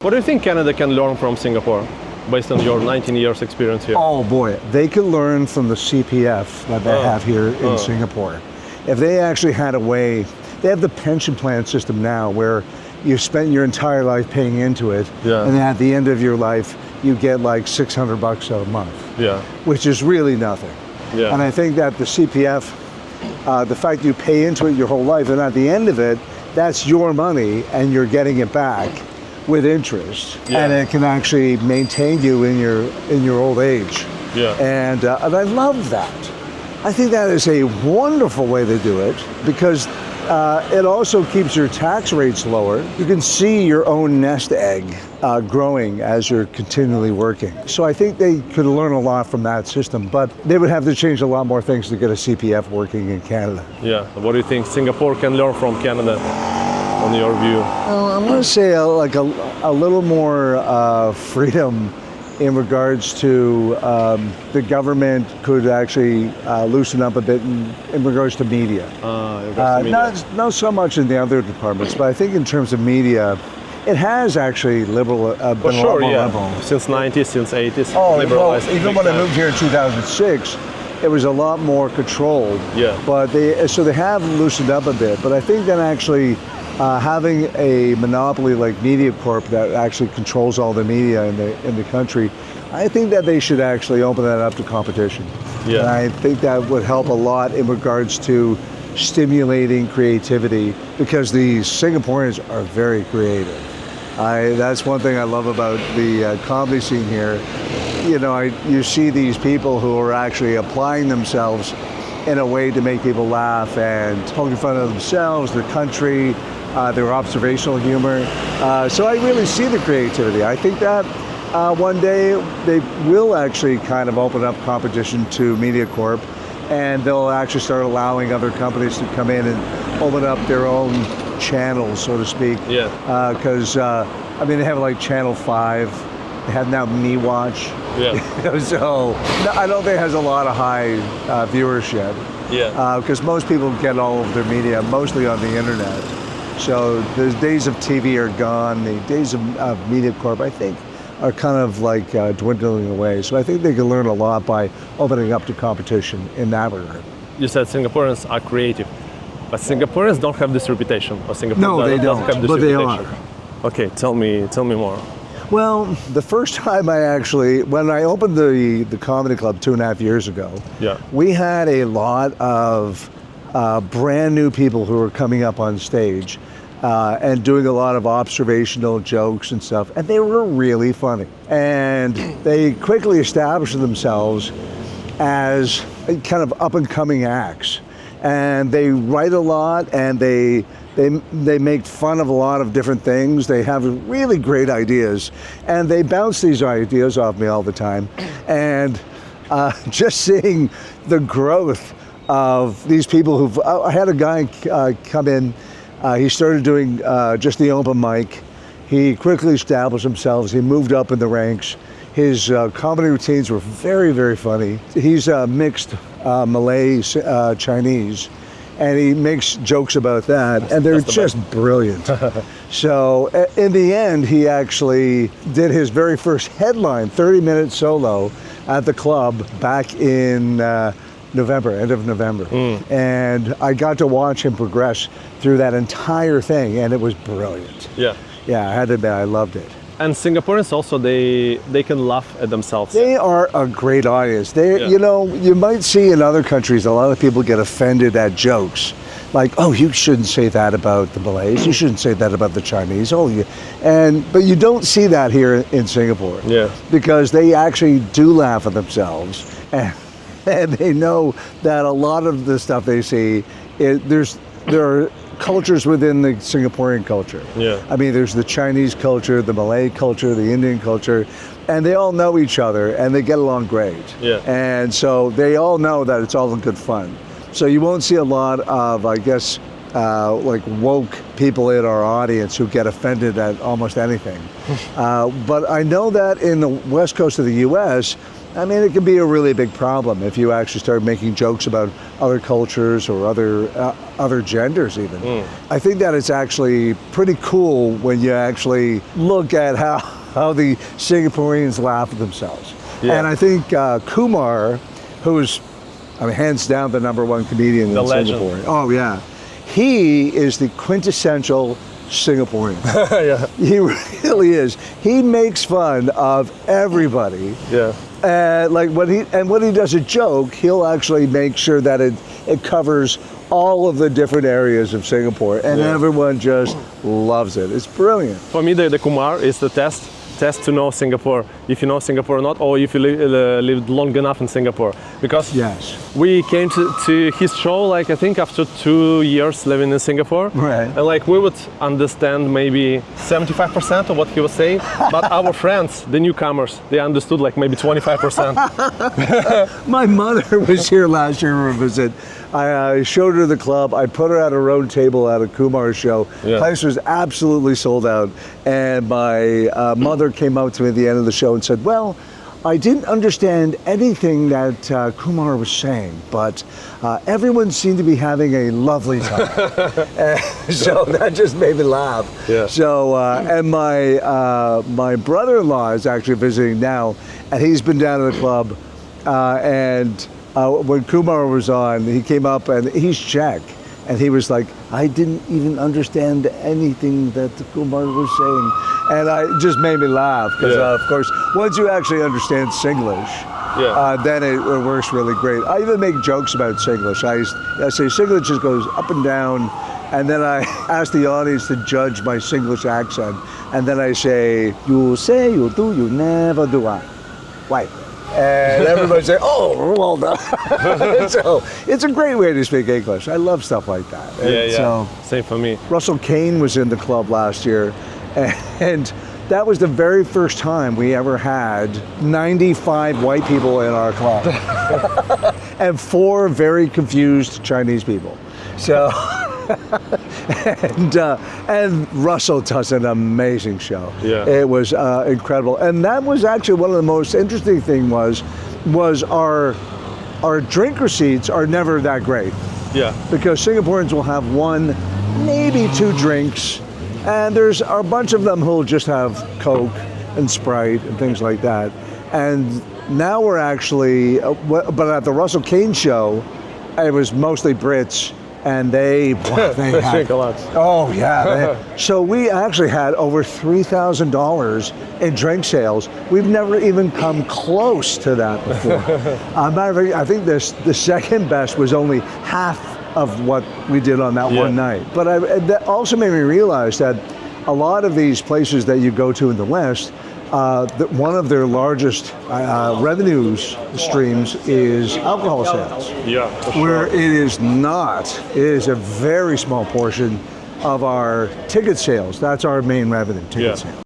What do you think Canada can learn from Singapore, based on your 19 years experience here? Oh boy, they could learn from the CPF that they have here in Singapore. If they actually had a way, they have the pension plan system now where you spend your entire life paying into it, and then at the end of your life, you get like $600 a month, which is really nothing. And I think that the CPF, the fact you pay into it your whole life, and at the end of it, that's your money and you're getting it back with interest, and it can actually maintain you in your old age. And I love that. I think that is a wonderful way to do it because it also keeps your tax rates lower. You can see your own nest egg growing as you're continually working. So I think they could learn a lot from that system, but they would have to change a lot more things to get a CPF working in Canada. What do you think Singapore can learn from Canada, on your view? I'm going to say like a little more freedom in regards to the government could actually loosen up a bit in regards to media. Not so much in the other departments, but I think in terms of media, it has actually been a lot more liberal. Since 90s, since 80s. Well, even when I moved here in 2006, it was a lot more controlled. But they have loosened up a bit. But I think that actually having a monopoly like MediaCorp that actually controls all the media in the country, I think that they should actually open that up to competition. And I think that would help a lot in regards to stimulating creativity because the Singaporeans are very creative. That's one thing I love about the comedy scene here. You know, you see these people who are actually applying themselves in a way to make people laugh and poking fun of themselves, their country, their observational humor. So I really see the creativity. I think that one day they will actually kind of open up competition to MediaCorp, and they'll actually start allowing other companies to come in and open up their own channels, so to speak. Because I mean, they have like Channel 5. They have now Me Watch. So I don't think it has a lot of high viewership. Because most people get all of their media mostly on the internet. So the days of TV are gone. The days of MediaCorp, I think, are kind of like dwindling away. So I think they can learn a lot by opening up to competition in that regard. You said Singaporeans are creative, but Singaporeans don't have this reputation. Or Singapore no, they don't, have this but reputation. They are. Okay, tell me more. Well, the first time when I opened the comedy club 2.5 years ago, we had a lot of brand new people who were coming up on stage and doing a lot of observational jokes and stuff, and they were really funny. And they quickly established themselves as kind of up-and-coming acts. And they write a lot, and they make fun of a lot of different things. They have really great ideas, and they bounce these ideas off me all the time. And just seeing the growth of these people I had a guy come in, he started doing just the open mic. He quickly established himself. He moved up in the ranks. His comedy routines were very, very funny. He's mixed Malay, Chinese, and he makes jokes about that, and they're just brilliant. So in the end, he actually did his very first headline, 30-minute solo at the club back in November, end of November. And I got to watch him progress through that entire thing, and it was brilliant. I had to admit, I loved it. And Singaporeans also, they can laugh at themselves. They are a great audience. You know, you might see in other countries, a lot of people get offended at jokes. Like, oh, you shouldn't say that about the Malays. You shouldn't say that about the Chinese. But you don't see that here in Singapore. Because they actually do laugh at themselves. And they know that a lot of the stuff they see, there are cultures within the Singaporean culture. I mean, there's the Chinese culture, the Malay culture, the Indian culture, and they all know each other and they get along great. And so they all know that it's all in good fun. So you won't see a lot of, I guess, like woke people in our audience who get offended at almost anything. But I know that in the west coast of the U.S., I mean, it can be a really big problem if you actually start making jokes about other cultures or other genders even. I think that it's actually pretty cool when you actually look at how the Singaporeans laugh at themselves. Yeah. And I think Kumar, who's, I mean, hands down the #1 comedian in Singapore. Oh yeah. He is the quintessential Singaporean. Yeah. He really is. He makes fun of everybody. Yeah. Like when he does a joke, he'll actually make sure that it covers all of the different areas of Singapore, and everyone just loves it. It's brilliant. For me, the Kumar is the test to know Singapore, if you know Singapore or not, or if you lived long enough in Singapore. Because we came to his show, like I think after 2 years living in Singapore, right? And like we would understand maybe 75% of what he was saying, but our friends, the newcomers, they understood like maybe 25%. My mother was here last year for a visit. I showed her the club. I put her at a round table at a Kumar show. The place was absolutely sold out. And my mother came out to me at the end of the show and said, well, I didn't understand anything that Kumar was saying, but everyone seemed to be having a lovely time. So that just made me laugh. Yeah. So, and my brother-in-law is actually visiting now, and he's been down to the club, and when Kumar was on, he came up and he's Czech, and he was like, I didn't even understand anything that Kumar was saying. And it just made me laugh because, of course, once you actually understand Singlish, then it works really great. I even make jokes about Singlish. I say Singlish just goes up and down, and then I ask the audience to judge my Singlish accent, and then I say, you say, you do, you never do. Why? And everybody say, oh, well done. So it's a great way to speak English. I love stuff like that. So, same for me. Russell Kane was in the club last year, and that was the very first time we ever had 95 white people in our club and 4 very confused Chinese people. So, and Russell does an amazing show. Yeah. It was incredible. And that was actually one of the most interesting thing was our drink receipts are never that great. Yeah. Because Singaporeans will have 1, maybe 2 drinks, and there's a bunch of them who'll just have Coke and Sprite and things like that. And now we're actually, but at the Russell Kane show, it was mostly Brits. And they drink a lot. Oh yeah. So we actually had over $3,000 in drink sales. We've never even come close to that before. I think the second best was only half of what we did on that one night. But that also made me realize that a lot of these places that you go to in the West, one of their largest revenue streams is alcohol sales. Yeah, for sure. Where it is not. It is a very small portion of our ticket sales. That's our main revenue, ticket sales.